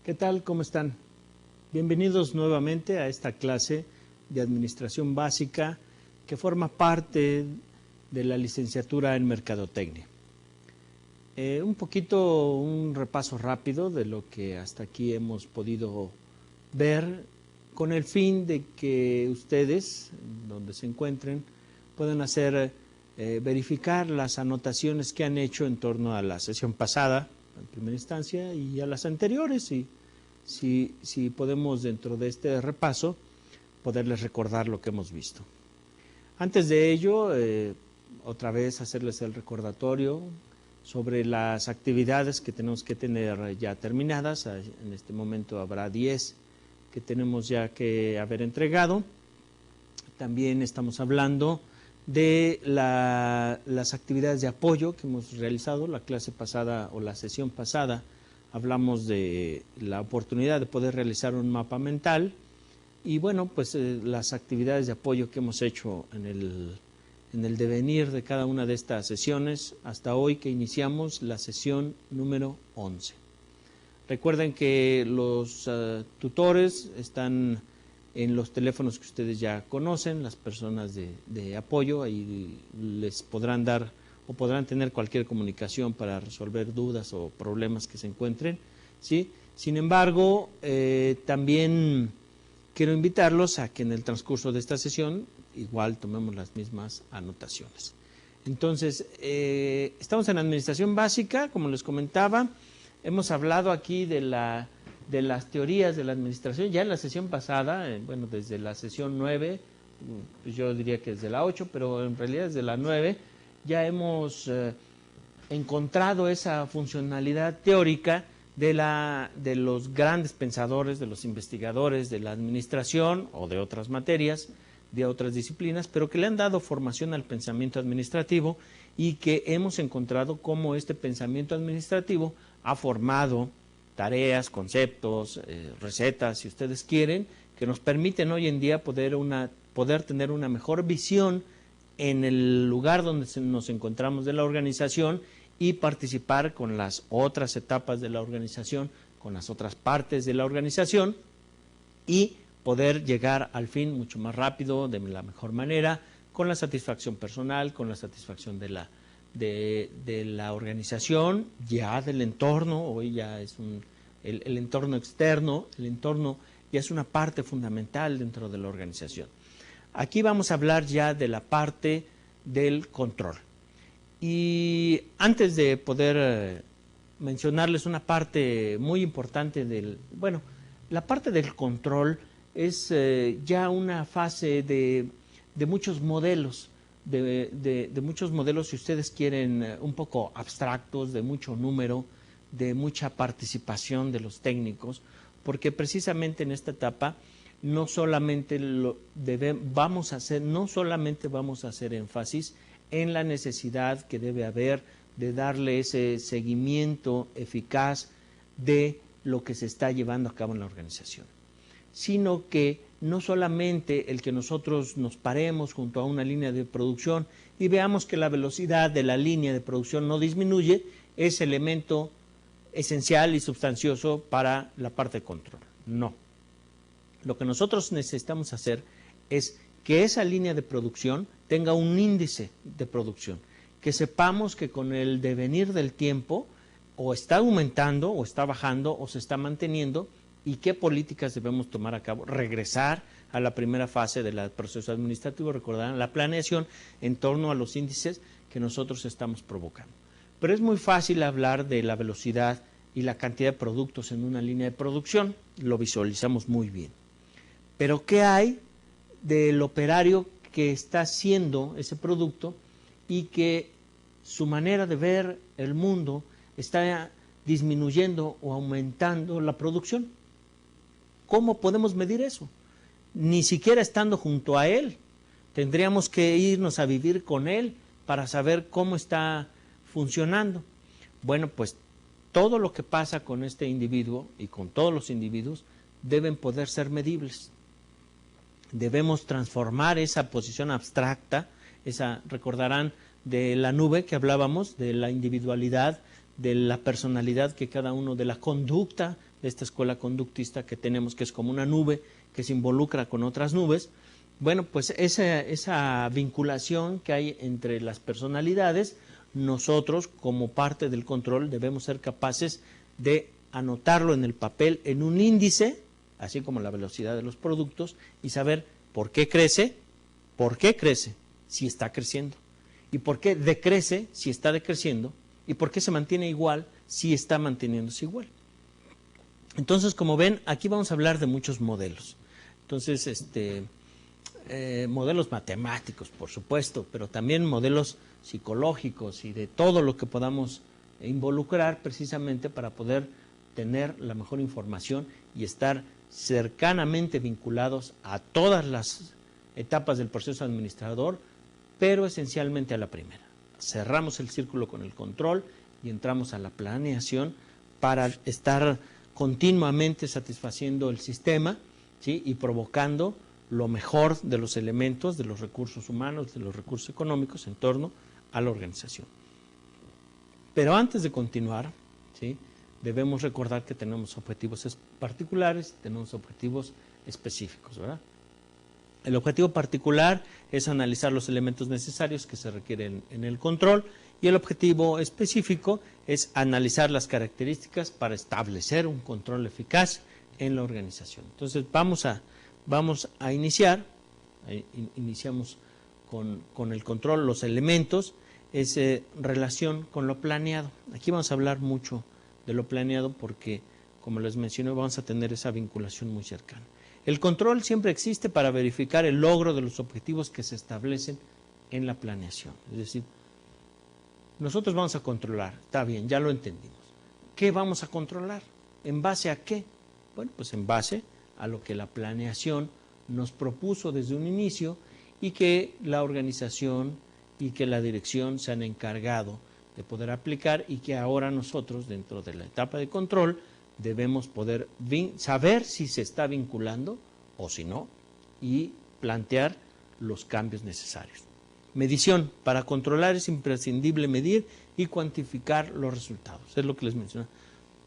¿Qué tal? ¿Cómo están? Bienvenidos nuevamente a esta clase de Administración Básica que forma parte de la licenciatura en Mercadotecnia. Un repaso rápido de lo que hasta aquí hemos podido ver con el fin de que ustedes, donde se encuentren, puedan verificar las anotaciones que han hecho en torno a la sesión pasada, en primera instancia, y a las anteriores, y si podemos dentro de este repaso poderles recordar lo que hemos visto. Antes de ello, otra vez hacerles el recordatorio sobre las actividades que tenemos que tener ya terminadas. En este momento habrá 10 que tenemos ya que haber entregado. También estamos hablando de las actividades de apoyo que hemos realizado. La clase pasada o la sesión pasada hablamos de la oportunidad de poder realizar un mapa mental y bueno, pues las actividades de apoyo que hemos hecho en el devenir de cada una de estas sesiones hasta hoy que iniciamos la sesión número 11. Recuerden que los tutores están en los teléfonos que ustedes ya conocen, las personas de apoyo, ahí les podrán dar o podrán tener cualquier comunicación para resolver dudas o problemas que se encuentren, ¿sí? Sin embargo, también quiero invitarlos a que en el transcurso de esta sesión igual tomemos las mismas anotaciones. Entonces, estamos en Administración Básica, como les comentaba, hemos hablado aquí de las teorías de la administración, ya en la sesión pasada, bueno, desde la sesión 9, pues yo diría que desde la 8, pero en realidad desde la 9, ya hemos encontrado esa funcionalidad teórica de los grandes pensadores, de los investigadores de la administración o de otras materias, de otras disciplinas, pero que le han dado formación al pensamiento administrativo y que hemos encontrado cómo este pensamiento administrativo ha formado tareas, conceptos, recetas, si ustedes quieren, que nos permiten hoy en día poder tener una mejor visión en el lugar donde nos encontramos de la organización y participar con las otras etapas de la organización, con las otras partes de la organización y poder llegar al fin mucho más rápido, de la mejor manera, con la satisfacción personal, con la satisfacción de la organización, ya del entorno. Hoy ya es el entorno externo, el entorno ya es una parte fundamental dentro de la organización. Aquí vamos a hablar ya de la parte del control. Y antes de poder mencionarles una parte muy importante la parte del control es ya una fase de muchos modelos, de muchos modelos, si ustedes quieren, un poco abstractos, de mucho número, de mucha participación de los técnicos, porque precisamente en esta etapa no solamente vamos a hacer énfasis en la necesidad que debe haber de darle ese seguimiento eficaz de lo que se está llevando a cabo en la organización, sino que no solamente el que nosotros nos paremos junto a una línea de producción y veamos que la velocidad de la línea de producción no disminuye, es elemento esencial y sustancioso para la parte de control. No. Lo que nosotros necesitamos hacer es que esa línea de producción tenga un índice de producción, que sepamos que con el devenir del tiempo o está aumentando o está bajando o se está manteniendo y qué políticas debemos tomar a cabo. Regresar a la primera fase del proceso administrativo, recordarán la planeación en torno a los índices que nosotros estamos provocando. Pero es muy fácil hablar de la velocidad y la cantidad de productos en una línea de producción, lo visualizamos muy bien. Pero ¿qué hay del operario que está haciendo ese producto y que su manera de ver el mundo está disminuyendo o aumentando la producción? ¿Cómo podemos medir eso? Ni siquiera estando junto a él. Tendríamos que irnos a vivir con él para saber cómo está funcionando. Bueno, pues todo lo que pasa con este individuo y con todos los individuos deben poder ser medibles. Debemos transformar esa posición abstracta, recordarán de la nube que hablábamos, de la individualidad, de la personalidad que cada uno, de la conducta de esta escuela conductista que tenemos, que es como una nube que se involucra con otras nubes. Bueno, pues esa vinculación que hay entre las personalidades, nosotros como parte del control debemos ser capaces de anotarlo en el papel en un índice, así como la velocidad de los productos, y saber por qué crece, si está creciendo, y por qué decrece si está decreciendo, y por qué se mantiene igual si está manteniéndose igual. Entonces, como ven, aquí vamos a hablar de muchos modelos. Entonces, modelos matemáticos, por supuesto, pero también modelos psicológicos y de todo lo que podamos involucrar precisamente para poder tener la mejor información y estar cercanamente vinculados a todas las etapas del proceso administrador, pero esencialmente a la primera. Cerramos el círculo con el control y entramos a la planeación para estar continuamente satisfaciendo el sistema, ¿sí? Y provocando lo mejor de los elementos, de los recursos humanos, de los recursos económicos en torno a la organización. Pero antes de continuar, ¿sí?, debemos recordar que tenemos objetivos particulares, tenemos objetivos específicos, ¿verdad? El objetivo particular es analizar los elementos necesarios que se requieren en el control, y el objetivo específico es analizar las características para establecer un control eficaz en la organización. Entonces vamos a iniciar, iniciamos con el control, los elementos, es relación con lo planeado. Aquí vamos a hablar mucho de lo planeado porque, como les mencioné, vamos a tener esa vinculación muy cercana. El control siempre existe para verificar el logro de los objetivos que se establecen en la planeación. Es decir, nosotros vamos a controlar, está bien, ya lo entendimos. ¿Qué vamos a controlar? ¿En base a qué? Bueno, pues en base a lo que la planeación nos propuso desde un inicio y que la organización y que la dirección se han encargado de poder aplicar, y que ahora nosotros, dentro de la etapa de control, debemos poder saber si se está vinculando o si no, y plantear los cambios necesarios. Medición. Para controlar es imprescindible medir y cuantificar los resultados. Es lo que les mencioné.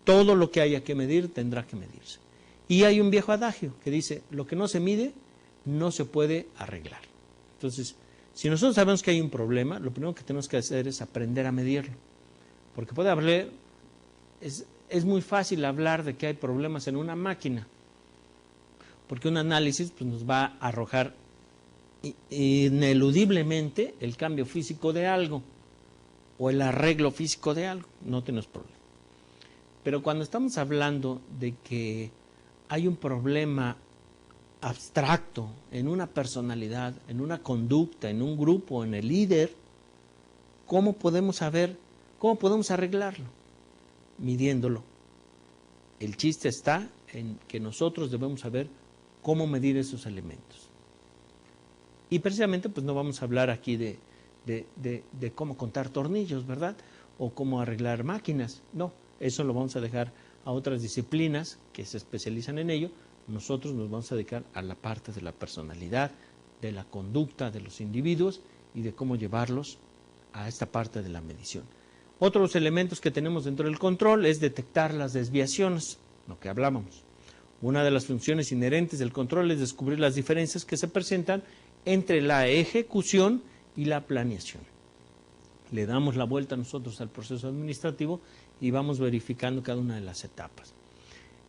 Todo lo que haya que medir tendrá que medirse. Y hay un viejo adagio que dice, lo que no se mide no se puede arreglar. Entonces, si nosotros sabemos que hay un problema, lo primero que tenemos que hacer es aprender a medirlo. Porque puede haber, es muy fácil hablar de que hay problemas en una máquina, porque un análisis pues, nos va a arrojar ineludiblemente el cambio físico de algo o el arreglo físico de algo, no tenemos problema. Pero cuando estamos hablando de que hay un problema abstracto en una personalidad, en una conducta, en un grupo, en el líder, ¿cómo podemos saber, cómo podemos arreglarlo? Midiéndolo. El chiste está en que nosotros debemos saber cómo medir esos elementos. Y precisamente pues no vamos a hablar aquí de cómo contar tornillos, ¿verdad? O cómo arreglar máquinas. No, eso lo vamos a dejar a otras disciplinas que se especializan en ello. Nosotros nos vamos a dedicar a la parte de la personalidad, de la conducta de los individuos y de cómo llevarlos a esta parte de la medición. Otros elementos que tenemos dentro del control es detectar las desviaciones, lo que hablábamos. Una de las funciones inherentes del control es descubrir las diferencias que se presentan entre la ejecución y la planeación. Le damos la vuelta nosotros al proceso administrativo y vamos verificando cada una de las etapas.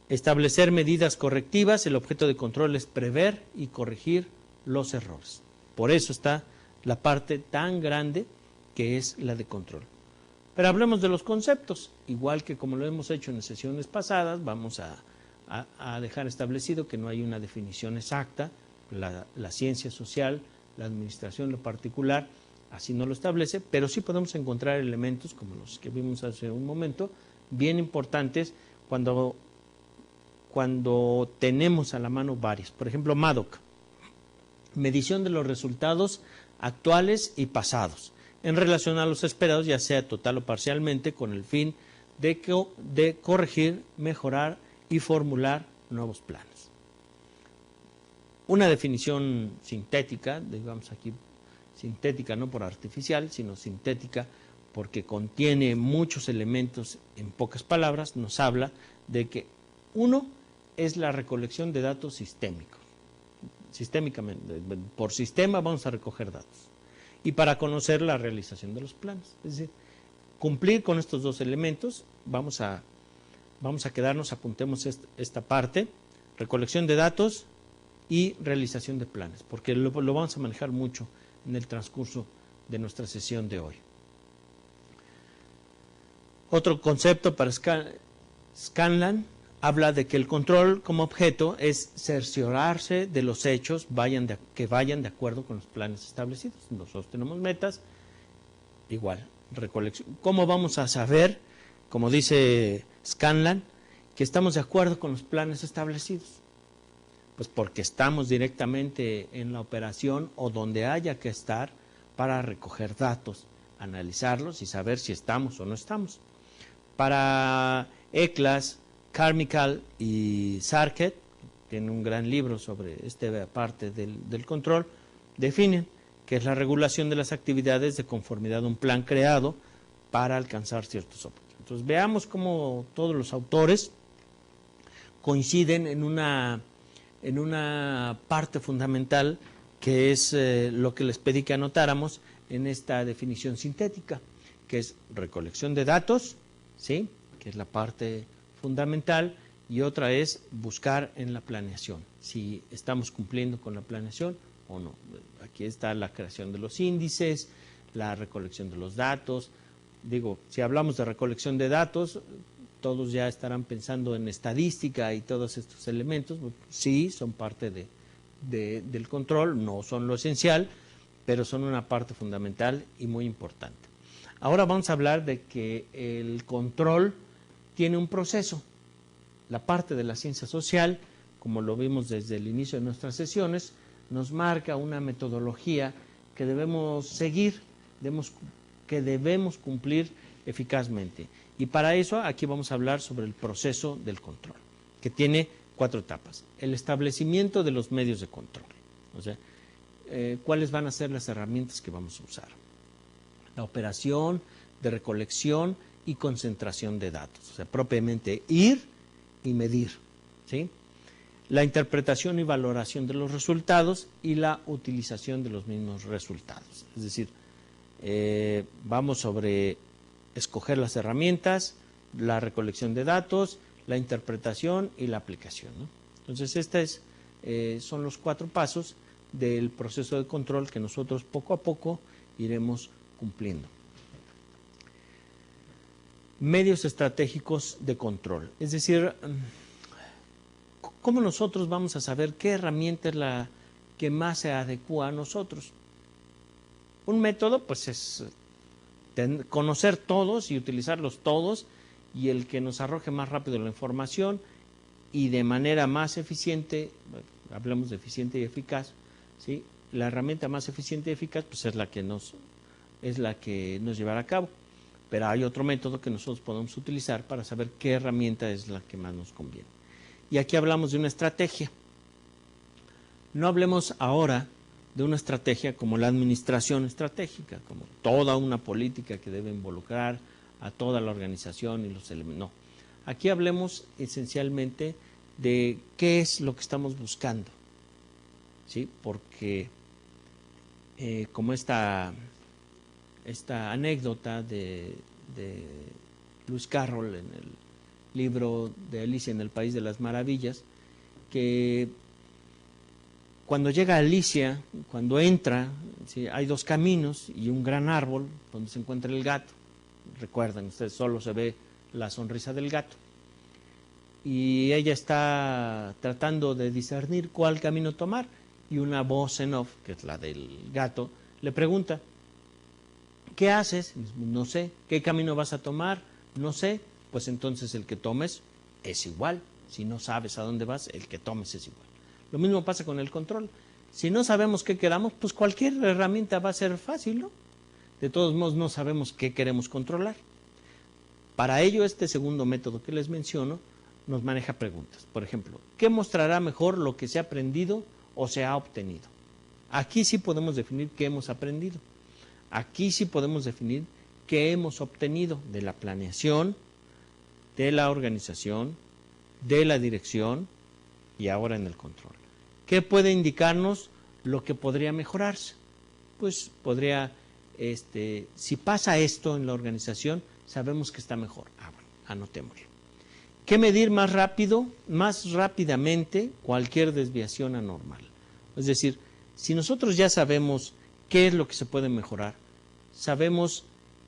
Establecer medidas correctivas. El objeto de control es prever y corregir los errores. Por eso está la parte tan grande que es la de control. Pero hablemos de los conceptos. Igual que como lo hemos hecho en sesiones pasadas, vamos a dejar establecido que no hay una definición exacta. La ciencia social, la administración, lo particular, así no lo establece, pero sí podemos encontrar elementos como los que vimos hace un momento, bien importantes cuando tenemos a la mano varios. Por ejemplo, MADOC, medición de los resultados actuales y pasados, en relación a los esperados, ya sea total o parcialmente, con el fin de corregir, mejorar y formular nuevos planes. Una definición sintética, digamos aquí sintética no por artificial, sino sintética porque contiene muchos elementos en pocas palabras, nos habla de que Uno es la recolección de datos sistémicos. Sistémicamente, por sistema vamos a recoger datos. Y para conocer la realización de los planes. Es decir, cumplir con estos dos elementos, vamos a quedarnos, apuntemos esta parte, recolección de datos y realización de planes, porque lo vamos a manejar mucho en el transcurso de nuestra sesión de hoy. Otro concepto para Scanlan habla de que el control como objeto es cerciorarse de los hechos que vayan de acuerdo con los planes establecidos. Nosotros tenemos metas, igual, recolección. ¿Cómo vamos a saber, como dice Scanlan, que estamos de acuerdo con los planes establecidos? Pues porque estamos directamente en la operación o donde haya que estar para recoger datos, analizarlos y saber si estamos o no estamos. Para ECLAS, Carmichael y Sarkett, tienen un gran libro sobre esta parte del control, definen que es la regulación de las actividades de conformidad a un plan creado para alcanzar ciertos objetivos. Entonces veamos cómo todos los autores coinciden en una parte fundamental que es lo que les pedí que anotáramos en esta definición sintética, que es recolección de datos, ¿sí?, que es la parte fundamental, y otra es buscar en la planeación, si estamos cumpliendo con la planeación o no. Aquí está la creación de los índices, la recolección de los datos. Digo, si hablamos de recolección de datos, todos ya estarán pensando en estadística y todos estos elementos. Sí, son parte del control, no son lo esencial, pero son una parte fundamental y muy importante. Ahora vamos a hablar de que el control tiene un proceso. La parte de la ciencia social, como lo vimos desde el inicio de nuestras sesiones, nos marca una metodología que debemos seguir, que debemos cumplir eficazmente. Y para eso aquí vamos a hablar sobre el proceso del control, que tiene 4 etapas. El establecimiento de los medios de control, o sea, cuáles van a ser las herramientas que vamos a usar. La operación de recolección y concentración de datos, o sea, propiamente ir y medir, ¿sí? La interpretación y valoración de los resultados y la utilización de los mismos resultados. Es decir, vamos sobre escoger las herramientas, la recolección de datos, la interpretación y la aplicación, ¿no? Entonces, estos son los 4 pasos del proceso de control que nosotros poco a poco iremos cumpliendo. Medios estratégicos de control, es decir, ¿cómo nosotros vamos a saber qué herramienta es la que más se adecua a nosotros? Un método, pues, es conocer todos y utilizarlos todos, y el que nos arroje más rápido la información y de manera más eficiente, hablamos de eficiente y eficaz, ¿sí? La herramienta más eficiente y eficaz, pues, es la que nos llevará a cabo. Pero hay otro método que nosotros podemos utilizar para saber qué herramienta es la que más nos conviene. Y aquí hablamos de una estrategia. No hablemos ahora de una estrategia como la administración estratégica, como toda una política que debe involucrar a toda la organización y los elementos. No. Aquí hablemos esencialmente de qué es lo que estamos buscando, ¿sí? Porque como esta anécdota de Lewis Carroll en el libro de Alicia en el País de las Maravillas, que cuando llega Alicia, cuando entra, ¿sí?, hay 2 caminos y un gran árbol donde se encuentra el gato. Recuerdan, ustedes, solo se ve la sonrisa del gato. Y ella está tratando de discernir cuál camino tomar, y una voz en off, que es la del gato, le pregunta: ¿qué haces? No sé. ¿Qué camino vas a tomar? No sé. Pues entonces el que tomes es igual. Si no sabes a dónde vas, el que tomes es igual. Lo mismo pasa con el control. Si no sabemos qué queramos, pues cualquier herramienta va a ser fácil, ¿no? De todos modos, no sabemos qué queremos controlar. Para ello, este segundo método que les menciono nos maneja preguntas. Por ejemplo, ¿qué mostrará mejor lo que se ha aprendido o se ha obtenido? Aquí sí podemos definir qué hemos aprendido. Aquí sí podemos definir qué hemos obtenido de la planeación, de la organización, de la dirección y ahora en el control. ¿Qué puede indicarnos lo que podría mejorarse? Pues podría, si pasa esto en la organización, sabemos que está mejor. Bueno, anotémoslo. ¿Qué medir más rápido, más rápidamente cualquier desviación anormal? Es decir, si nosotros ya sabemos qué es lo que se puede mejorar, sabemos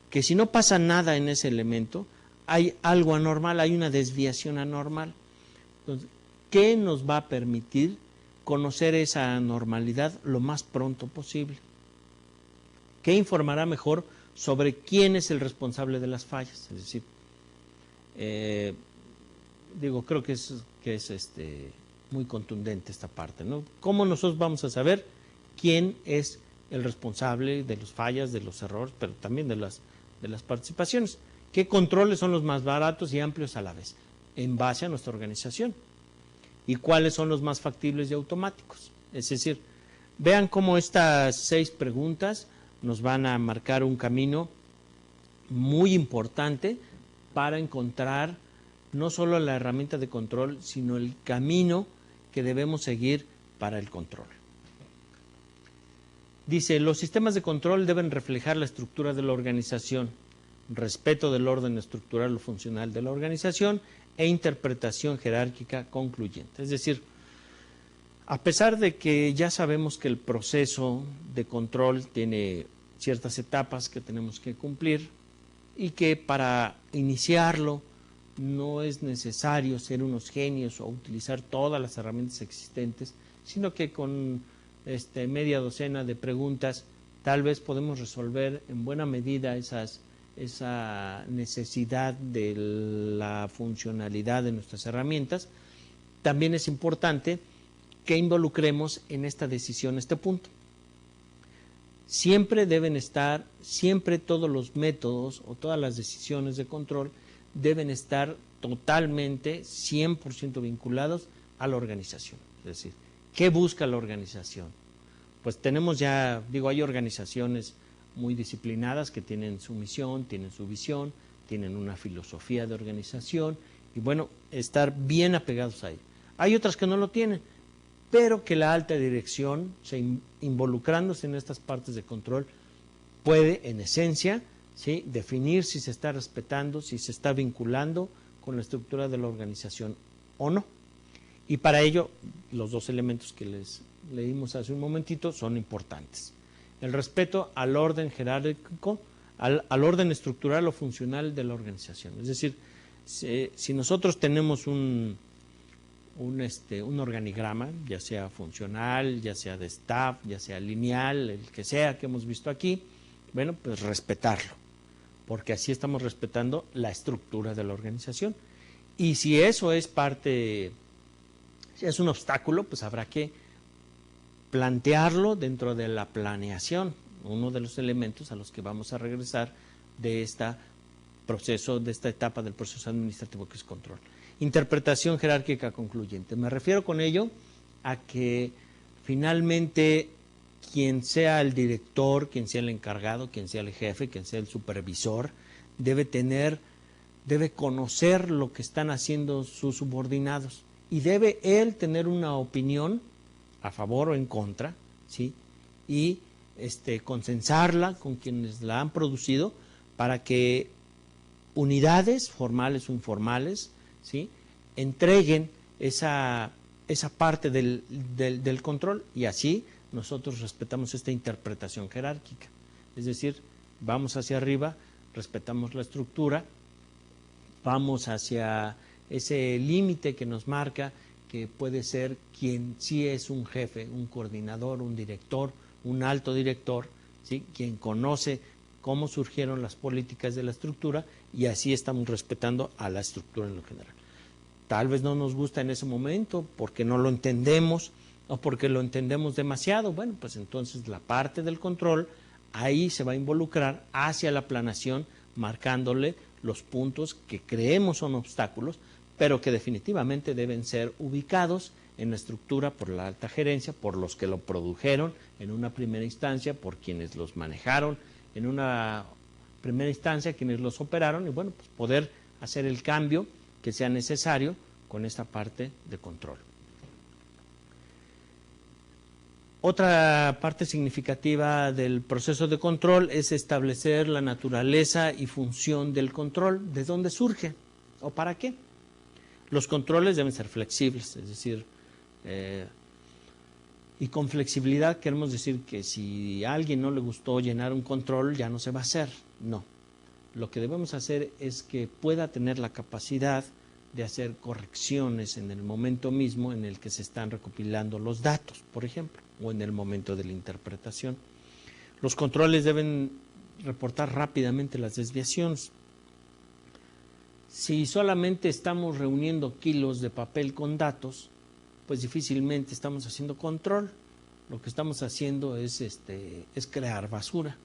que si no pasa nada en ese elemento, hay algo anormal, hay una desviación anormal. Entonces, ¿qué nos va a permitir conocer esa anormalidad lo más pronto posible? ¿Qué informará mejor sobre quién es el responsable de las fallas? Es decir, creo que es muy contundente esta parte, ¿no? ¿Cómo nosotros vamos a saber quién es el responsable de las fallas, de los errores, pero también de las participaciones? ¿Qué controles son los más baratos y amplios a la vez? En base a nuestra organización. ¿Y cuáles son los más factibles y automáticos? Es decir, vean cómo estas 6 preguntas nos van a marcar un camino muy importante para encontrar no solo la herramienta de control, sino el camino que debemos seguir para el control. Dice, los sistemas de control deben reflejar la estructura de la organización, respeto del orden estructural o funcional de la organización e interpretación jerárquica concluyente. Es decir, a pesar de que ya sabemos que el proceso de control tiene ciertas etapas que tenemos que cumplir y que para iniciarlo no es necesario ser unos genios o utilizar todas las herramientas existentes, sino que con media docena de preguntas tal vez podemos resolver en buena medida esa necesidad de la funcionalidad de nuestras herramientas. También es importante que involucremos en esta decisión este punto. Siempre todos los métodos o todas las decisiones de control deben estar totalmente, 100% vinculados a la organización. Es decir, ¿qué busca la organización? Pues tenemos ya, hay organizaciones muy disciplinadas que tienen su misión, tienen su visión, tienen una filosofía de organización y estar bien apegados a ello. Hay otras que no lo tienen, pero que la alta dirección, involucrándose en estas partes de control, puede en esencia, ¿sí?, definir si se está respetando, si se está vinculando con la estructura de la organización o no. Y para ello, los 2 elementos que les leímos hace un momentito son importantes. El respeto al orden jerárquico, al orden estructural o funcional de la organización. Es decir, si nosotros tenemos un organigrama, ya sea funcional, ya sea de staff, ya sea lineal, el que sea que hemos visto aquí, pues respetarlo, porque así estamos respetando la estructura de la organización. Y si eso es si es un obstáculo, pues habrá que plantearlo dentro de la planeación, uno de los elementos a los que vamos a regresar de esta etapa del proceso administrativo que es control. Interpretación jerárquica concluyente. Me refiero con ello a que finalmente quien sea el director, quien sea el encargado, quien sea el jefe, quien sea el supervisor, debe conocer lo que están haciendo sus subordinados y debe él tener una opinión a favor o en contra, ¿sí?, y consensarla con quienes la han producido para que unidades formales o informales, ¿sí?, entreguen esa parte del control, y así nosotros respetamos esta interpretación jerárquica. Es decir, vamos hacia arriba, respetamos la estructura, vamos hacia ese límite que nos marca que puede ser quien sí es un jefe, un coordinador, un director, un alto director, ¿sí?, quien conoce cómo surgieron las políticas de la estructura, y así estamos respetando a la estructura en lo general. Tal vez no nos gusta en ese momento porque no lo entendemos o porque lo entendemos demasiado. Pues entonces la parte del control ahí se va a involucrar hacia la planeación, marcándole los puntos que creemos son obstáculos, pero que definitivamente deben ser ubicados en la estructura por la alta gerencia, por los que lo produjeron en una primera instancia, por quienes los manejaron en una primera instancia, quienes los operaron, y pues poder hacer el cambio que sea necesario con esta parte de control. Otra parte significativa del proceso de control es establecer la naturaleza y función del control, de dónde surge o para qué. Los controles deben ser flexibles, es decir, y con flexibilidad queremos decir que si a alguien no le gustó llenar un control, ya no se va a hacer. No. Lo que debemos hacer es que pueda tener la capacidad de hacer correcciones en el momento mismo en el que se están recopilando los datos, por ejemplo, o en el momento de la interpretación. Los controles deben reportar rápidamente las desviaciones. Si solamente estamos reuniendo kilos de papel con datos, pues difícilmente estamos haciendo control. Lo que estamos haciendo es crear basura.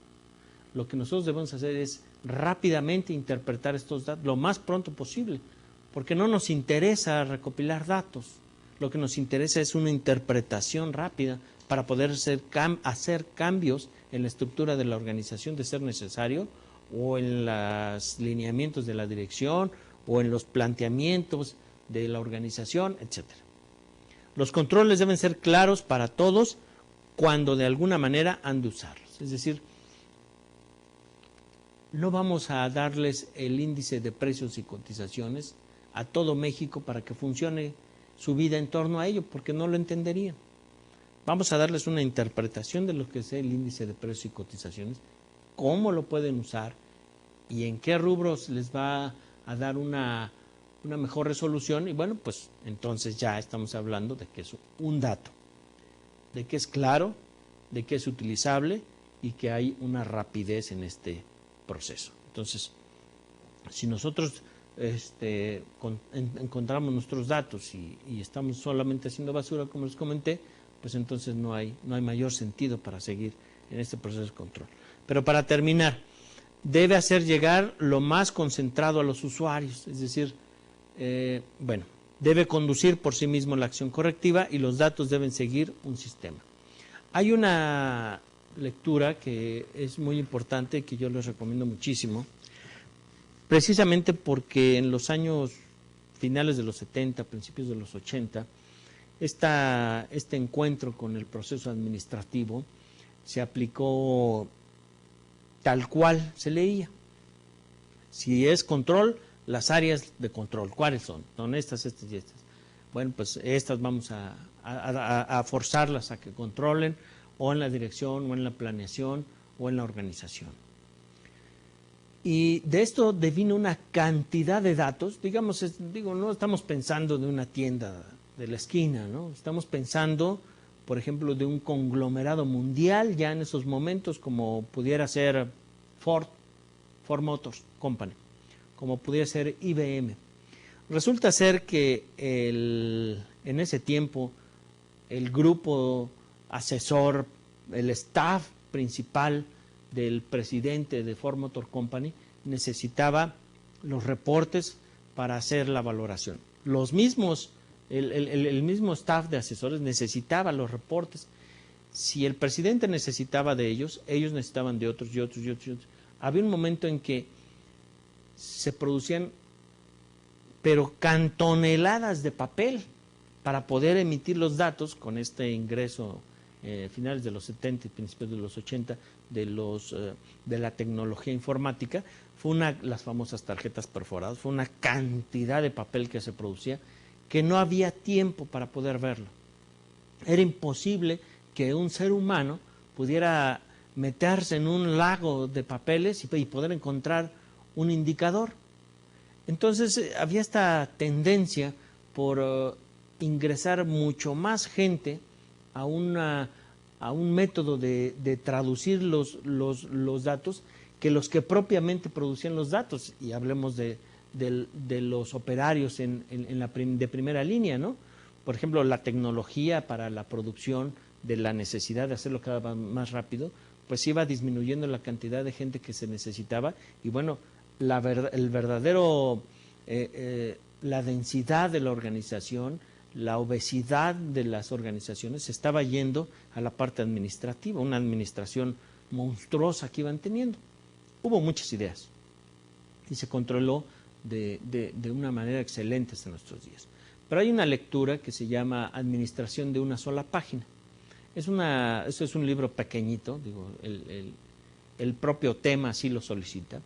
Lo que nosotros debemos hacer es rápidamente interpretar estos datos lo más pronto posible, porque no nos interesa recopilar datos. Lo que nos interesa es una interpretación rápida para poder hacer cambios en la estructura de la organización de ser necesario, o en los lineamientos de la dirección, o en los planteamientos de la organización, etcétera. Los controles deben ser claros para todos cuando de alguna manera han de usarlos. Es decir, no vamos a darles el índice de precios y cotizaciones a todo México para que funcione su vida en torno a ello, porque no lo entenderían. Vamos a darles una interpretación de lo que es el índice de precios y cotizaciones, cómo lo pueden usar y en qué rubros les va a dar una mejor resolución. Y bueno, pues entonces ya estamos hablando de que es un dato, de que es claro, de que es utilizable y que hay una rapidez en este proceso. Entonces, si nosotros encontramos nuestros datos y estamos solamente haciendo basura, como les comenté, pues entonces no hay mayor sentido para seguir en este proceso de control. Pero para terminar, debe hacer llegar lo más concentrado a los usuarios, es decir, debe conducir por sí mismo la acción correctiva y los datos deben seguir un sistema. Hay una lectura que es muy importante, que yo les recomiendo muchísimo, precisamente porque en los años finales de los 70, principios de los 80, este encuentro con el proceso administrativo se aplicó tal cual se leía. Si es control, las áreas de control, ¿cuáles son? Son estas, estas y estas. Bueno, pues estas vamos a forzarlas a que controlen, o en la dirección, o en la planeación, o en la organización. Y de esto devino una cantidad de datos, digamos, no estamos pensando de una tienda de la esquina, ¿no? Estamos pensando, por ejemplo, de un conglomerado mundial ya en esos momentos, como pudiera ser Ford Motors Company, como pudiera ser IBM. Resulta ser que en ese tiempo el grupo asesor, el staff principal del presidente de Ford Motor Company necesitaba los reportes para hacer la valoración. Los mismos, el mismo staff de asesores necesitaba los reportes. Si el presidente necesitaba de ellos, ellos necesitaban de otros y otros y otros y otros. Había un momento en que se producían pero cantoneladas de papel para poder emitir los datos con este ingreso finales de los 70 y principios de los 80 de la tecnología informática. Las famosas tarjetas perforadas, fue una cantidad de papel que se producía que no había tiempo para poder verlo. Era imposible que un ser humano pudiera meterse en un lago de papeles y poder encontrar un indicador. Entonces había esta tendencia por ingresar mucho más gente a un método de traducir los datos que los que propiamente producían los datos. Y hablemos de los operarios de primera línea, ¿no? Por ejemplo, la tecnología para la producción, de la necesidad de hacerlo cada vez más rápido, pues iba disminuyendo la cantidad de gente que se necesitaba. Y bueno, la densidad de la organización, la obesidad de las organizaciones se estaba yendo a la parte administrativa, una administración monstruosa que iban teniendo. Hubo muchas ideas y se controló de una manera excelente hasta nuestros días. Pero hay una lectura que se llama Administración de una sola página. Eso es un libro pequeñito, digo, el propio tema así lo solicita,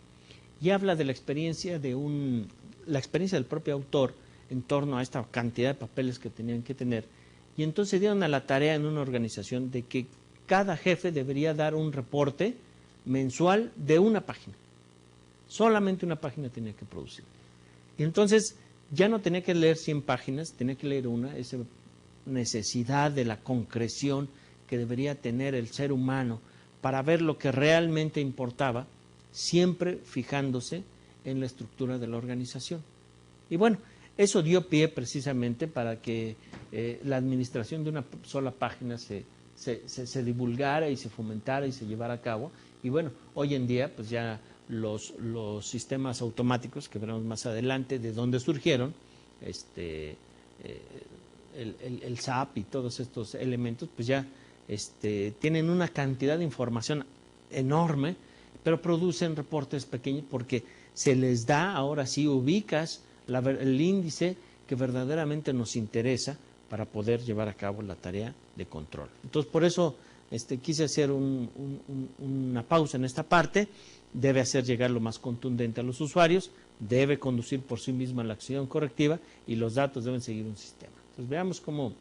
y habla de la experiencia del propio autor en torno a esta cantidad de papeles que tenían que tener. Y entonces dieron a la tarea en una organización de que cada jefe debería dar un reporte mensual de una página. Solamente una página tenía que producir. Y entonces ya no tenía que leer 100 páginas, tenía que leer una, esa necesidad de la concreción que debería tener el ser humano para ver lo que realmente importaba, siempre fijándose en la estructura de la organización. Y bueno, eso dio pie precisamente para que la administración de una sola página se divulgara y se fomentara y se llevara a cabo. Y bueno, hoy en día pues ya los sistemas automáticos que veremos más adelante de dónde surgieron, el SAP y todos estos elementos, pues ya tienen una cantidad de información enorme, pero producen reportes pequeños porque se les da, ahora sí ubicas el índice que verdaderamente nos interesa para poder llevar a cabo la tarea de control. Entonces, por eso quise hacer una pausa en esta parte. Debe hacer llegar lo más contundente a los usuarios, debe conducir por sí misma la acción correctiva y los datos deben seguir un sistema. Entonces, veamos cómo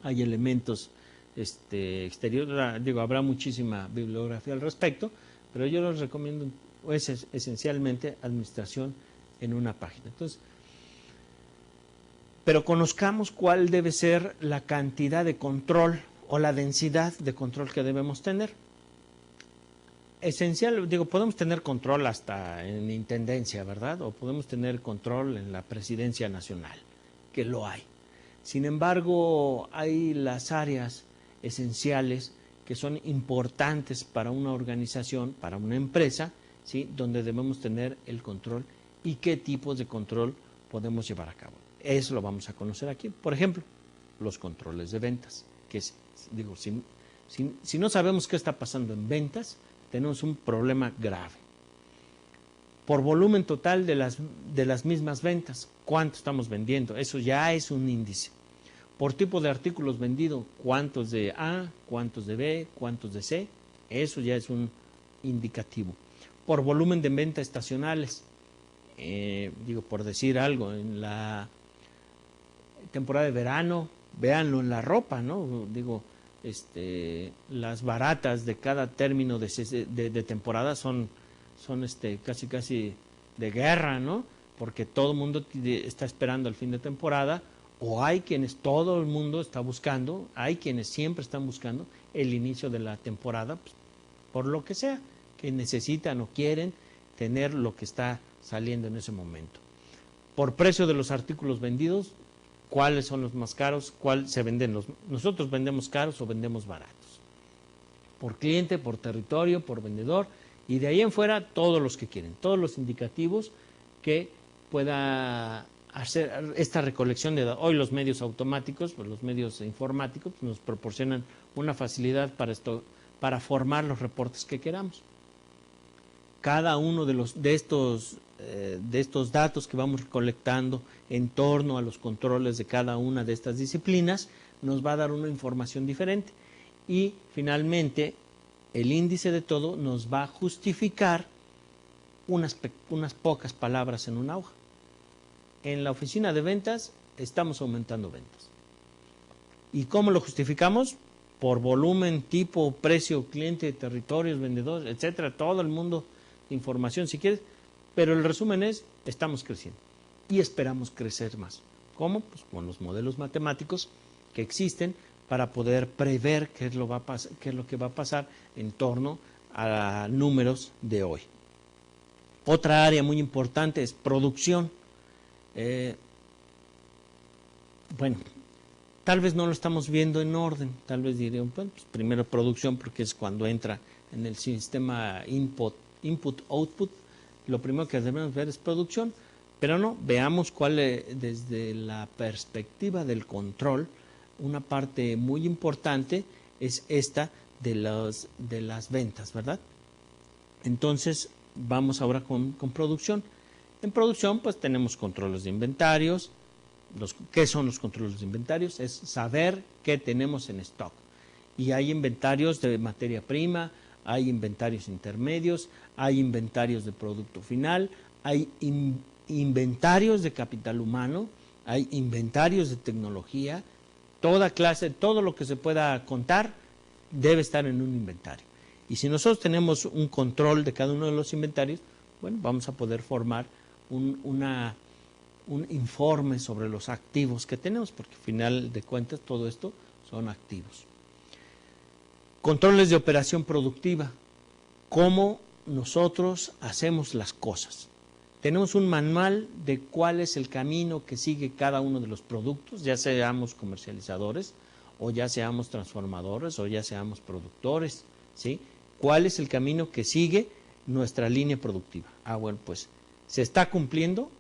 hay elementos exteriores. Digo, habrá muchísima bibliografía al respecto, pero yo les recomiendo esencialmente administración en una página. Entonces, pero conozcamos cuál debe ser la cantidad de control o la densidad de control que debemos tener. Esencial, digo, podemos tener control hasta en intendencia, ¿verdad? O podemos tener control en la presidencia nacional, que lo hay. Sin embargo, hay las áreas esenciales que son importantes para una organización, para una empresa, ¿sí?, donde debemos tener el control y qué tipos de control podemos llevar a cabo. Eso lo vamos a conocer aquí. Por ejemplo, los controles de ventas, que digo, si no sabemos qué está pasando en ventas, tenemos un problema grave. Por volumen total de las mismas ventas, ¿cuánto estamos vendiendo? Eso ya es un índice. Por tipo de artículos vendidos, ¿cuántos de A, cuántos de B, cuántos de C? Eso ya es un indicativo. Por volumen de ventas estacionales, digo, por decir algo, en la temporada de verano, véanlo en la ropa, ¿no? Digo, las baratas de cada término de temporada son casi de guerra, ¿no? Porque todo el mundo está esperando el fin de temporada, o hay quienes todo el mundo está buscando, hay quienes siempre están buscando el inicio de la temporada, pues, por lo que sea, que necesitan o quieren tener lo que está saliendo en ese momento. Por precio de los artículos vendidos, ¿cuáles son los más caros? ¿Cuál se venden nosotros vendemos caros o vendemos baratos? Por cliente, por territorio, por vendedor, y de ahí en fuera todos los que quieren, todos los indicativos que pueda hacer esta recolección de datos. Hoy los medios automáticos, los medios informáticos nos proporcionan una facilidad para formar los reportes que queramos. Cada uno de estos datos que vamos recolectando en torno a los controles de cada una de estas disciplinas nos va a dar una información diferente. Y finalmente, el índice de todo nos va a justificar unas pocas palabras en una hoja. En la oficina de ventas estamos aumentando ventas. ¿Y cómo lo justificamos? Por volumen, tipo, precio, cliente, territorios, vendedores, etcétera, todo el mundo de información si quieres, pero el resumen es, estamos creciendo y esperamos crecer más. ¿Cómo? Pues con los modelos matemáticos que existen para poder prever qué es lo que va a pasar en torno a números de hoy. Otra área muy importante es producción. Bueno, tal vez no lo estamos viendo en orden, tal vez dirían, pues primero producción, porque es cuando entra en el sistema input-output, lo primero que debemos ver es producción, pero no, veamos cuál desde la perspectiva del control, una parte muy importante es esta de las ventas, ¿verdad? Entonces, vamos ahora con producción. En producción, pues tenemos controles de inventarios, ¿Qué son los controles de inventarios? Es saber qué tenemos en stock. Y hay inventarios de materia prima, hay inventarios intermedios, hay inventarios de producto final, hay inventarios de capital humano, hay inventarios de tecnología, toda clase, todo lo que se pueda contar debe estar en un inventario. Y si nosotros tenemos un control de cada uno de los inventarios, bueno, vamos a poder formar un informe sobre los activos que tenemos, porque al final de cuentas todo esto son activos. Controles de operación productiva, cómo nosotros hacemos las cosas. Tenemos un manual de cuál es el camino que sigue cada uno de los productos, ya seamos comercializadores, o ya seamos transformadores, o ya seamos productores, ¿sí? ¿Cuál es el camino que sigue nuestra línea productiva? Bueno, pues, ¿se está cumpliendo?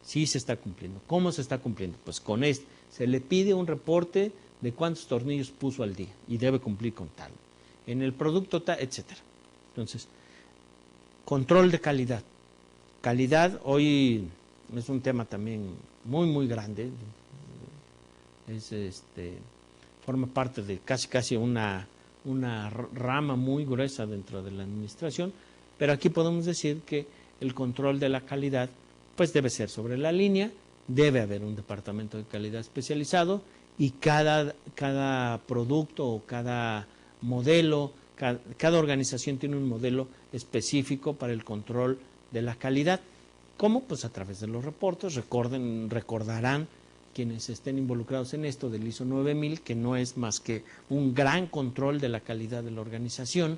Sí se está cumpliendo. ¿Cómo se está cumpliendo? Pues con esto. Se le pide un reporte de cuántos tornillos puso al día y debe cumplir con tal. En el producto tal, etcétera. Entonces, control de calidad. Calidad hoy es un tema también muy grande. Forma parte de casi una rama muy gruesa dentro de la administración, pero aquí podemos decir que el control de la calidad pues debe ser sobre la línea, debe haber un departamento de calidad especializado y cada producto o cada modelo, cada organización tiene un modelo específico para el control de la calidad. ¿Cómo? Pues a través de los reportes. Recordarán quienes estén involucrados en esto del ISO 9000, que no es más que un gran control de la calidad de la organización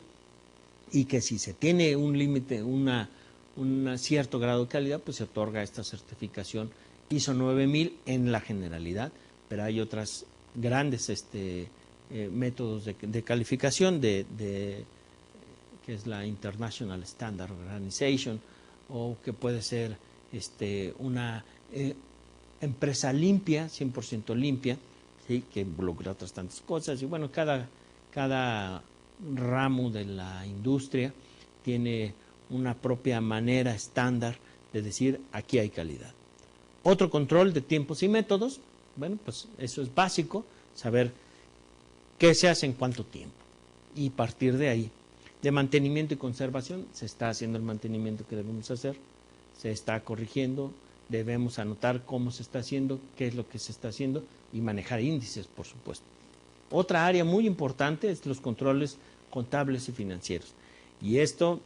y que si se tiene un límite, un cierto grado de calidad, pues se otorga esta certificación ISO 9000 en la generalidad, pero hay otras grandes métodos de calificación que es la International Standard Organization, o que puede ser una empresa limpia, 100% limpia, ¿sí? Que involucra otras tantas cosas. Y bueno, cada ramo de la industria tiene una propia manera estándar de decir aquí hay calidad. Otro control de tiempos y métodos, bueno, pues eso es básico, saber qué se hace en cuánto tiempo y partir de ahí. De mantenimiento y conservación, se está haciendo el mantenimiento que debemos hacer, se está corrigiendo, debemos anotar cómo se está haciendo, qué es lo que se está haciendo y manejar índices, por supuesto. Otra área muy importante es los controles contables y financieros. Y esto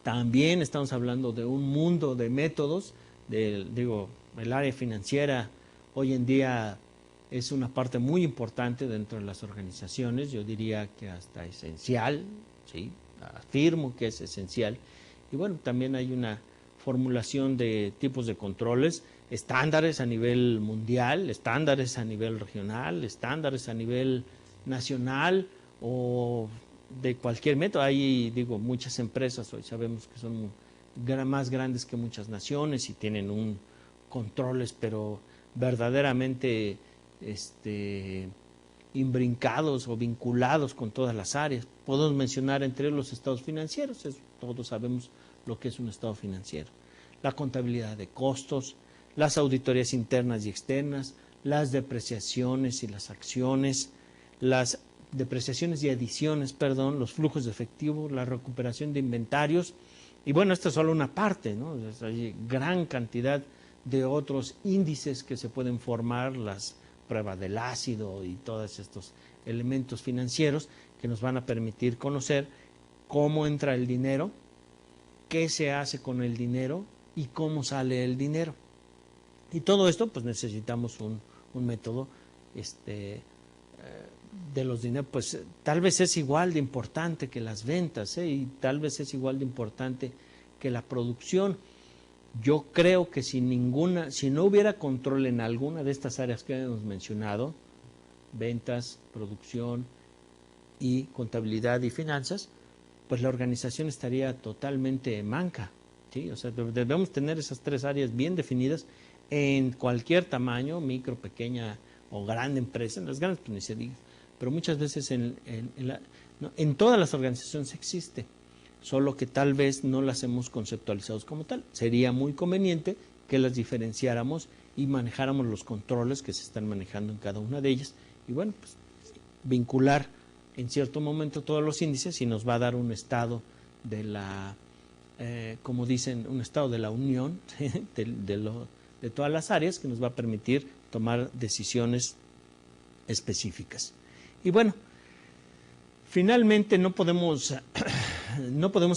también estamos hablando de un mundo de métodos, el área financiera hoy en día es una parte muy importante dentro de las organizaciones, yo diría que hasta esencial, ¿sí? Afirmo que es esencial. Y bueno, también hay una formulación de tipos de controles, estándares a nivel mundial, estándares a nivel regional, estándares a nivel nacional o de cualquier método. Hay, muchas empresas hoy sabemos que son más grandes que muchas naciones y tienen un controles, pero verdaderamente imbrincados o vinculados con todas las áreas. Podemos mencionar entre ellos los estados financieros, todos sabemos lo que es un estado financiero. La contabilidad de costos, las auditorías internas y externas, las depreciaciones y las acciones, las depreciaciones y adiciones, los flujos de efectivo, la recuperación de inventarios. Y bueno, esta es solo una parte, ¿no? Hay gran cantidad de otros índices que se pueden formar, las pruebas del ácido y todos estos elementos financieros que nos van a permitir conocer cómo entra el dinero, qué se hace con el dinero y cómo sale el dinero. Y todo esto, pues necesitamos un método de los dineros, pues tal vez es igual de importante que las ventas, y tal vez es igual de importante que la producción. Yo creo que si no hubiera control en alguna de estas áreas que hemos mencionado, ventas, producción y contabilidad y finanzas, pues la organización estaría totalmente manca, ¿sí? O sea, debemos tener esas tres áreas bien definidas en cualquier tamaño, micro, pequeña o grande empresa. En las grandes pues ni se diga, pero muchas veces en todas las organizaciones existe, solo que tal vez no las hemos conceptualizado como tal. Sería muy conveniente que las diferenciáramos y manejáramos los controles que se están manejando en cada una de ellas. Y bueno, pues vincular en cierto momento todos los índices y nos va a dar un estado de la, como dicen, un estado de la unión de todas las áreas que nos va a permitir tomar decisiones específicas. Y bueno, finalmente no podemos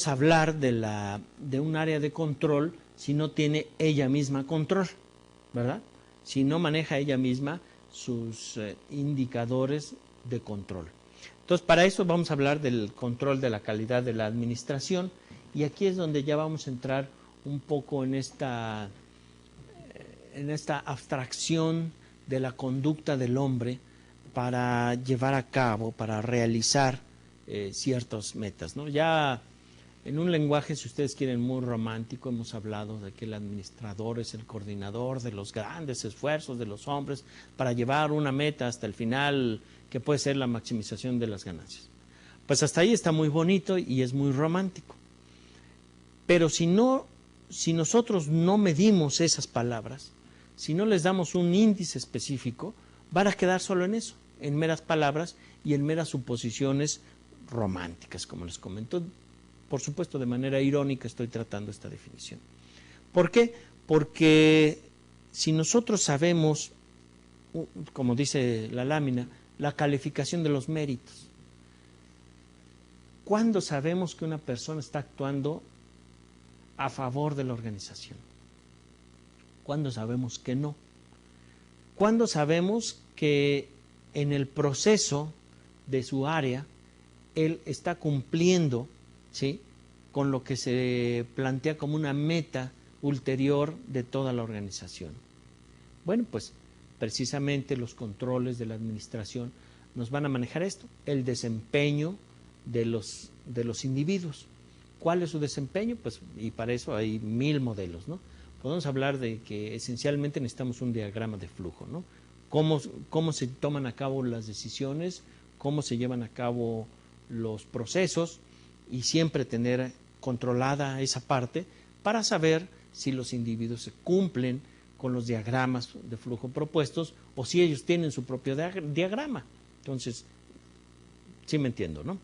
hablar de un área de control si no tiene ella misma control, ¿verdad? Si no maneja ella misma sus indicadores de control. Entonces, para eso vamos a hablar del control de la calidad de la administración, y aquí es donde ya vamos a entrar un poco en esta abstracción de la conducta del hombre para llevar a cabo, para realizar ciertas metas, ¿no? Ya en un lenguaje, si ustedes quieren, muy romántico, hemos hablado de que el administrador es el coordinador de los grandes esfuerzos de los hombres para llevar una meta hasta el final, que puede ser la maximización de las ganancias. Pues hasta ahí está muy bonito y es muy romántico. Pero si nosotros no medimos esas palabras, si no les damos un índice específico, van a quedar solo en eso, en meras palabras y en meras suposiciones románticas, como les comento. Por supuesto, de manera irónica estoy tratando esta definición. ¿Por qué? Porque si nosotros sabemos, como dice la lámina, la calificación de los méritos, ¿cuándo sabemos que una persona está actuando a favor de la organización? ¿Cuándo sabemos que no? ¿Cuándo sabemos que en el proceso de su área él está cumpliendo, ¿sí?, con lo que se plantea como una meta ulterior de toda la organización? Bueno, pues precisamente los controles de la administración nos van a manejar esto, el desempeño de los individuos. ¿Cuál es su desempeño? Pues, y para eso hay 1000 modelos, ¿no? Podemos hablar de que esencialmente necesitamos un diagrama de flujo, ¿no? Cómo se toman a cabo las decisiones, cómo se llevan a cabo los procesos, y siempre tener controlada esa parte para saber si los individuos se cumplen con los diagramas de flujo propuestos o si ellos tienen su propio diagrama. Entonces, sí me entiendo, ¿no?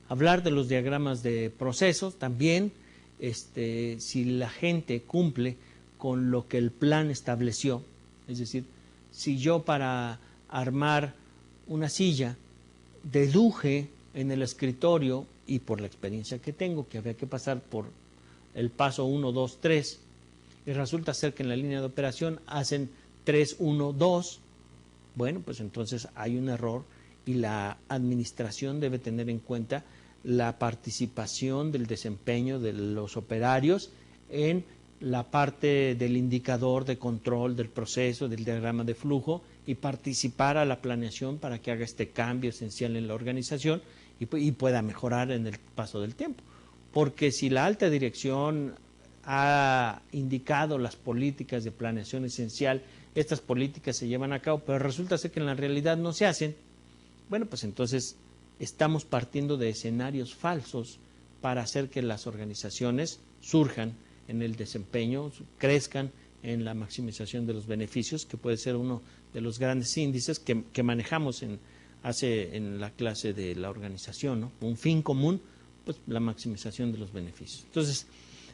Hablar de los diagramas de procesos también, si la gente cumple con lo que el plan estableció, es decir, si yo para armar una silla deduje en el escritorio y por la experiencia que tengo que había que pasar por el paso 1, 2, 3 y resulta ser que en la línea de operación hacen 3, 1, 2, bueno, pues entonces hay un error y la administración debe tener en cuenta la participación del desempeño de los operarios en la parte del indicador de control del proceso, del diagrama de flujo, y participar a la planeación para que haga este cambio esencial en la organización y pueda mejorar en el paso del tiempo. Porque si la alta dirección ha indicado las políticas de planeación esencial, estas políticas se llevan a cabo, pero resulta ser que en la realidad no se hacen, bueno, pues entonces estamos partiendo de escenarios falsos para hacer que las organizaciones surjan en el desempeño, crezcan en la maximización de los beneficios, que puede ser uno de los grandes índices que manejamos en la clase de la organización, ¿no? Un fin común, pues la maximización de los beneficios. Entonces,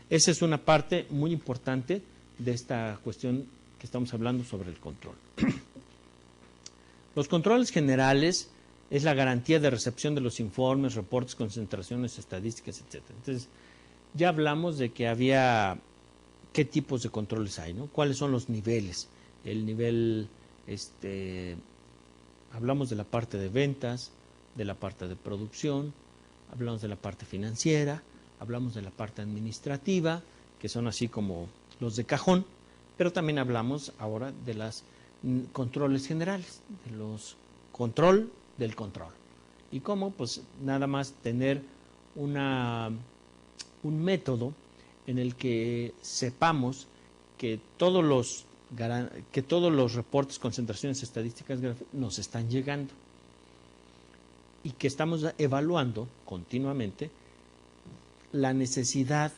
esa es una parte muy importante de esta cuestión que estamos hablando sobre el control. Los controles generales es la garantía de recepción de los informes, reportes, concentraciones, estadísticas, etc. Entonces, ya hablamos de que había qué tipos de controles hay, ¿no? ¿Cuáles son los niveles? El nivel, hablamos de la parte de ventas, de la parte de producción, hablamos de la parte financiera, hablamos de la parte administrativa, que son así como los de cajón, pero también hablamos ahora de los controles generales, de los control del control. ¿Y cómo? Pues nada más tener un método en el que sepamos que todos los reportes, concentraciones, estadísticas nos están llegando y que estamos evaluando continuamente la necesidad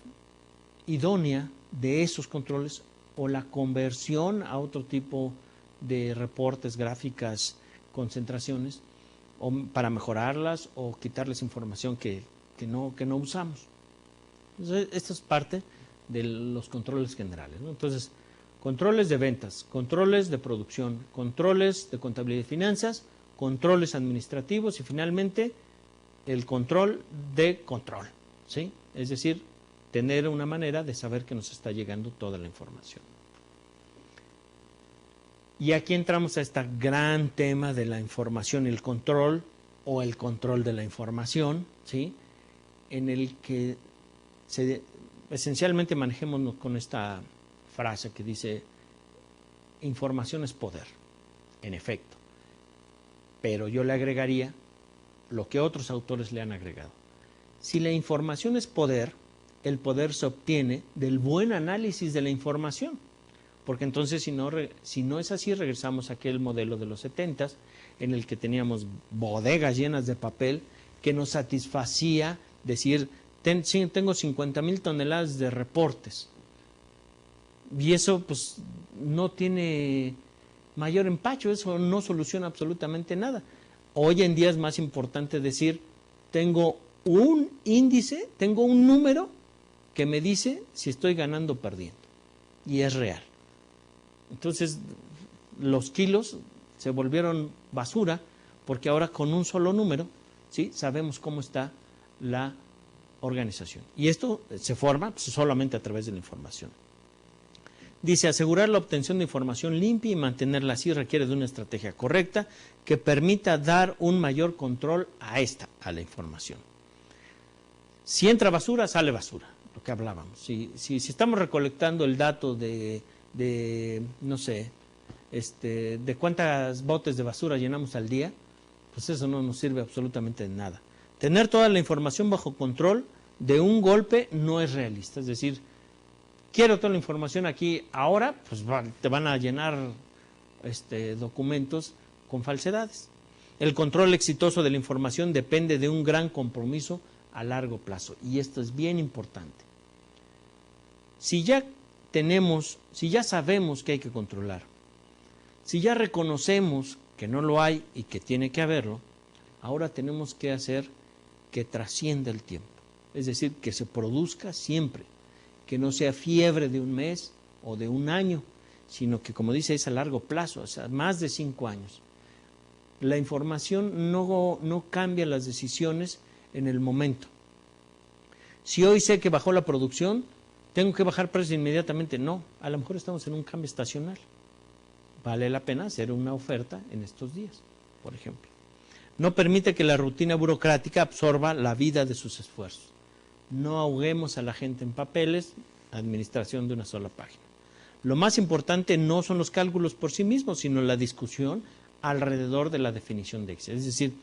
idónea de esos controles o la conversión a otro tipo de reportes, gráficas, concentraciones, o para mejorarlas o quitarles información que no usamos. Entonces, esto es parte de los controles generales, ¿no? Entonces, controles de ventas, controles de producción, controles de contabilidad y finanzas, controles administrativos y finalmente el control de control, ¿sí? Es decir, tener una manera de saber que nos está llegando toda la información. Y aquí entramos a este gran tema de la información y el control, o el control de la información, ¿sí? En el que esencialmente manejémonos con esta frase que dice: información es poder, en efecto. Pero yo le agregaría lo que otros autores le han agregado. Si la información es poder, el poder se obtiene del buen análisis de la información. Porque entonces, si no es así, regresamos a aquel modelo de los 70s, en el que teníamos bodegas llenas de papel que nos satisfacía decir: tengo 50,000 toneladas de reportes. Y eso pues no tiene mayor empacho, eso no soluciona absolutamente nada. Hoy en día es más importante decir: tengo un índice, tengo un número que me dice si estoy ganando o perdiendo. Y es real. Entonces, los kilos se volvieron basura, porque ahora con un solo número, ¿sí?, sabemos cómo está la organización. Y esto se forma solamente a través de la información. Dice: asegurar la obtención de información limpia y mantenerla así requiere de una estrategia correcta que permita dar un mayor control a la información. Si entra basura, sale basura, lo que hablábamos. Si estamos recolectando el dato de no sé, de cuántas botes de basura llenamos al día, pues eso no nos sirve absolutamente de nada. Tener toda la información bajo control de un golpe no es realista. Es decir, quiero toda la información aquí ahora, pues te van a llenar documentos con falsedades. El control exitoso de la información depende de un gran compromiso a largo plazo, y esto es bien importante. Si ya sabemos que hay que controlar, si ya reconocemos que no lo hay y que tiene que haberlo, ahora tenemos que hacer que trascienda el tiempo. Es decir, que se produzca siempre, que no sea fiebre de un mes o de un año, sino que, como dice, es a largo plazo, o sea, más de 5 años. La información no cambia las decisiones en el momento. Si hoy sé que bajó la producción, ¿tengo que bajar precios inmediatamente? No, a lo mejor estamos en un cambio estacional. Vale la pena hacer una oferta en estos días, por ejemplo. No permite que la rutina burocrática absorba la vida de sus esfuerzos. No ahoguemos a la gente en papeles, administración de una sola página. Lo más importante no son los cálculos por sí mismos, sino la discusión alrededor de la definición de Excel. Es decir,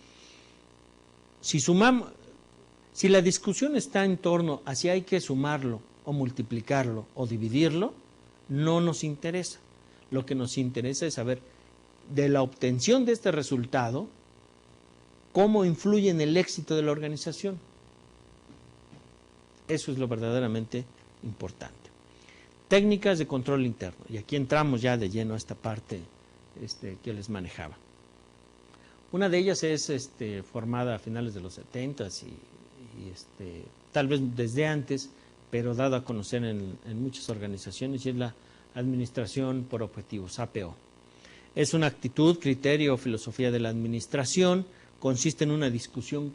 si la discusión está en torno a si hay que sumarlo o multiplicarlo o dividirlo, no nos interesa. Lo que nos interesa es saber, de la obtención de este resultado, cómo influye en el éxito de la organización. Eso es lo verdaderamente importante. Técnicas de control interno. Y aquí entramos ya de lleno a esta parte que les manejaba. Una de ellas es formada a finales de los 70s y tal vez desde antes, pero dado a conocer en muchas organizaciones, y es la administración por objetivos, APO. Es una actitud, criterio o filosofía de la administración, consiste en una discusión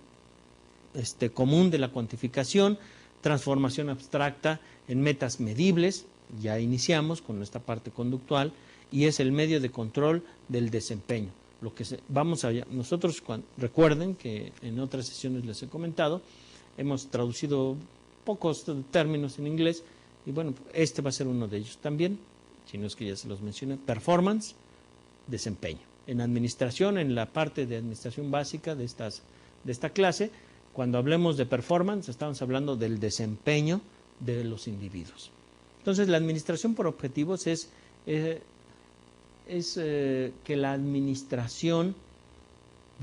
común de la cuantificación, transformación abstracta en metas medibles, ya iniciamos con esta parte conductual, y es el medio de control del desempeño. Nosotros, recuerden que en otras sesiones les he comentado, hemos traducido pocos términos en inglés, y bueno, este va a ser uno de ellos también, si no es que ya se los mencioné: performance, desempeño. En administración, en la parte de administración básica de esta clase, cuando hablemos de performance, estamos hablando del desempeño de los individuos. Entonces, la administración por objetivos es que la administración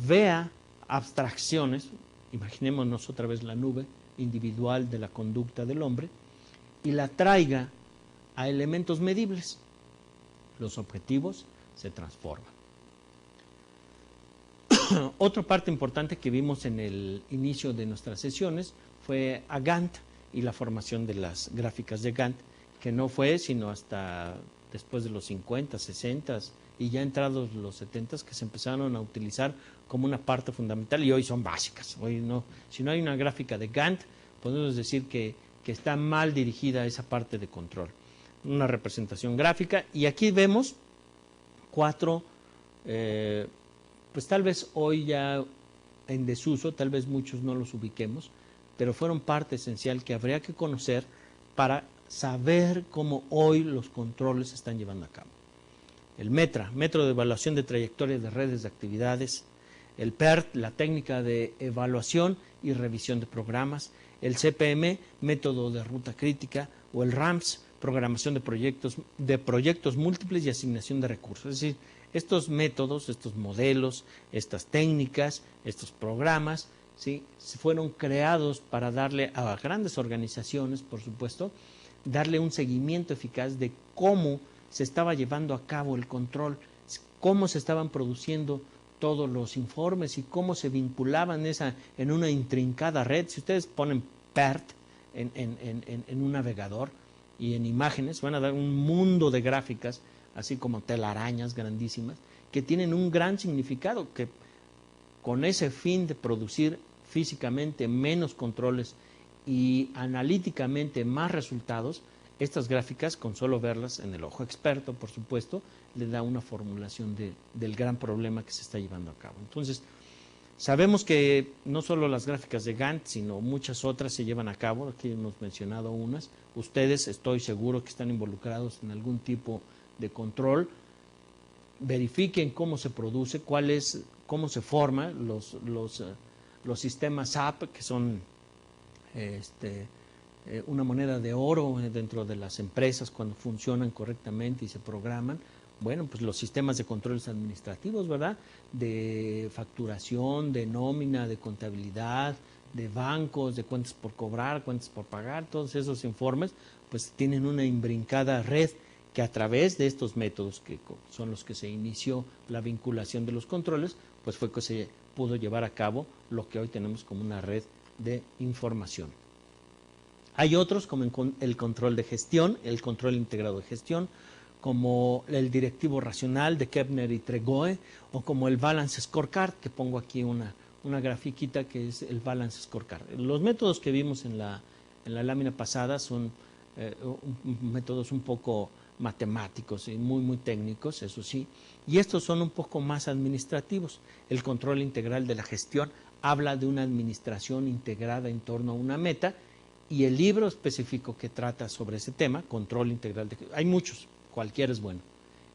vea abstracciones, imaginémonos otra vez la nube individual de la conducta del hombre, y la traiga a elementos medibles. Los objetivos se transforman. Otra parte importante que vimos en el inicio de nuestras sesiones fue a Gantt y la formación de las gráficas de Gantt, que no fue sino hasta después de los 50, 60 y ya entrados los 70 que se empezaron a utilizar como una parte fundamental y hoy son básicas. Hoy no, si no hay una gráfica de Gantt, podemos decir que está mal dirigida esa parte de control. Una representación gráfica y aquí vemos 4, pues tal vez hoy ya en desuso, tal vez muchos no los ubiquemos, pero fueron parte esencial que habría que conocer para saber cómo hoy los controles se están llevando a cabo. El METRA, Método de Evaluación de Trayectorias de Redes de Actividades, el PERT, la técnica de evaluación y revisión de programas, el CPM, método de ruta crítica, o el RAMS, programación de proyectos múltiples y asignación de recursos. Es decir, estos métodos, estos modelos, estas técnicas, estos programas, ¿sí?, fueron creados para darle a grandes organizaciones, por supuesto, darle un seguimiento eficaz de cómo se estaba llevando a cabo el control, cómo se estaban produciendo todos los informes y cómo se vinculaban en una intrincada red. Si ustedes ponen PERT en un navegador y en imágenes, van a dar un mundo de gráficas, así como telarañas grandísimas, que tienen un gran significado, que con ese fin de producir físicamente menos controles y analíticamente más resultados, estas gráficas, con solo verlas en el ojo experto, por supuesto, le da una formulación del gran problema que se está llevando a cabo. Entonces, sabemos que no solo las gráficas de Gantt, sino muchas otras se llevan a cabo. Aquí hemos mencionado unas. Ustedes, estoy seguro que están involucrados en algún tipo de control. Verifiquen cómo se produce, cómo se forma los sistemas SAP, que son una moneda de oro dentro de las empresas cuando funcionan correctamente y se programan. Bueno, pues los sistemas de controles administrativos, ¿verdad? De facturación, de nómina, de contabilidad, de bancos, de cuentas por cobrar, cuentas por pagar, todos esos informes, pues tienen una imbrincada red que a través de estos métodos, que son los que se inició la vinculación de los controles, pues fue que se pudo llevar a cabo lo que hoy tenemos como una red de información. Hay otros como el control de gestión, el control integrado de gestión, como el directivo racional de Kepner y Tregoe, o como el Balance Scorecard, que pongo aquí una grafiquita que es el Balance Scorecard. Los métodos que vimos en la lámina pasada son métodos un poco matemáticos y muy técnicos, eso sí, y estos son un poco más administrativos. El control integral de la gestión habla de una administración integrada en torno a una meta, y el libro específico que trata sobre ese tema, control integral de gestión, hay muchos, cualquiera es bueno,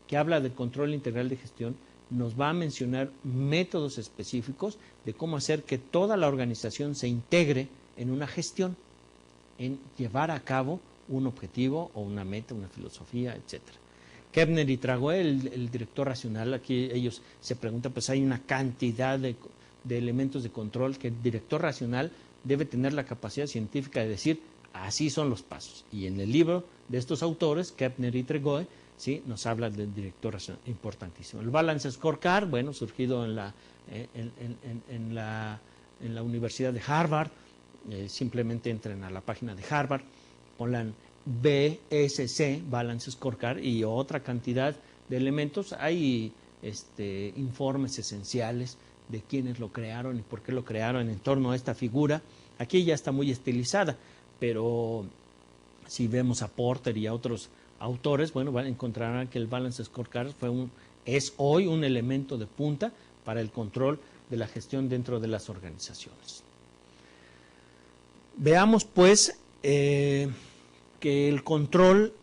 que habla de control integral de gestión, nos va a mencionar métodos específicos de cómo hacer que toda la organización se integre en una gestión, en llevar a cabo un objetivo o una meta, una filosofía, etcétera. Kepner y Tregoe, el director racional, aquí ellos se preguntan, pues hay una cantidad de elementos de control que el director racional debe tener la capacidad científica de decir, así son los pasos. Y en el libro de estos autores, Kepner y Tregoe, ¿sí?, nos habla del director racional, importantísimo. El Balance Scorecard, bueno, surgido en la Universidad de Harvard, simplemente entren a la página de Harvard, pongan BSC, Balance Scorecard, y otra cantidad de elementos. Hay informes esenciales de quiénes lo crearon y por qué lo crearon en torno a esta figura. Aquí ya está muy estilizada, pero si vemos a Porter y a otros autores, bueno, encontrarán que el Balance Scorecard es hoy un elemento de punta para el control de la gestión dentro de las organizaciones. Veamos, pues, que el control,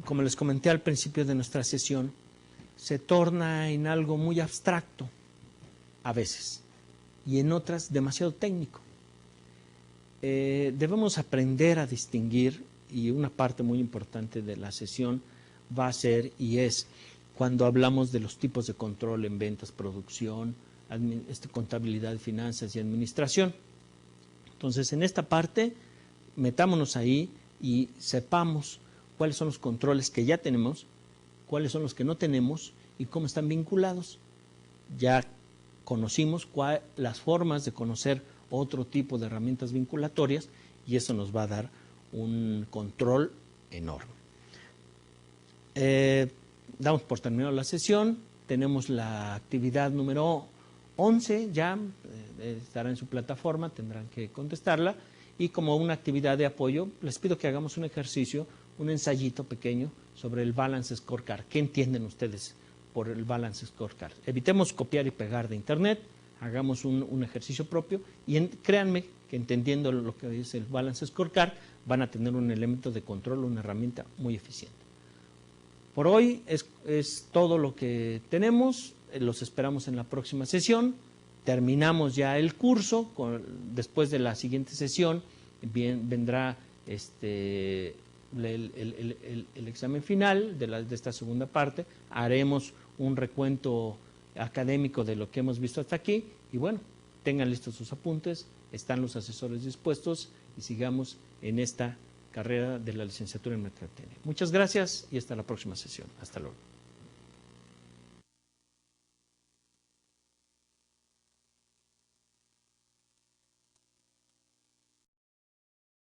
como les comenté al principio de nuestra sesión, se torna en algo muy abstracto a veces y en otras demasiado técnico. Debemos aprender a distinguir, y una parte muy importante de la sesión va a ser y es cuando hablamos de los tipos de control en ventas, producción, contabilidad, finanzas y administración. Entonces, en esta parte, metámonos ahí y sepamos cuáles son los controles que ya tenemos, cuáles son los que no tenemos y cómo están vinculados. Ya conocimos las formas de conocer otro tipo de herramientas vinculatorias y eso nos va a dar un control enorme. Damos por terminado la sesión, tenemos la actividad número 11 ya, estará en su plataforma, tendrán que contestarla, y como una actividad de apoyo les pido que hagamos un ejercicio, un ensayito pequeño sobre el Balance Scorecard. ¿Qué entienden ustedes por el Balance Scorecard? Evitemos copiar y pegar de internet, hagamos un ejercicio propio y créanme que entendiendo lo que es el Balance Scorecard van a tener un elemento de control, una herramienta muy eficiente. Por hoy es todo lo que tenemos, los esperamos en la próxima sesión, terminamos ya el curso, después de la siguiente sesión vendrá el examen final de esta segunda parte, haremos un recuento académico de lo que hemos visto hasta aquí y bueno, tengan listos sus apuntes, están los asesores dispuestos y sigamos en esta carrera de la licenciatura en Mercadotecnia. Muchas gracias y hasta la próxima sesión. Hasta luego.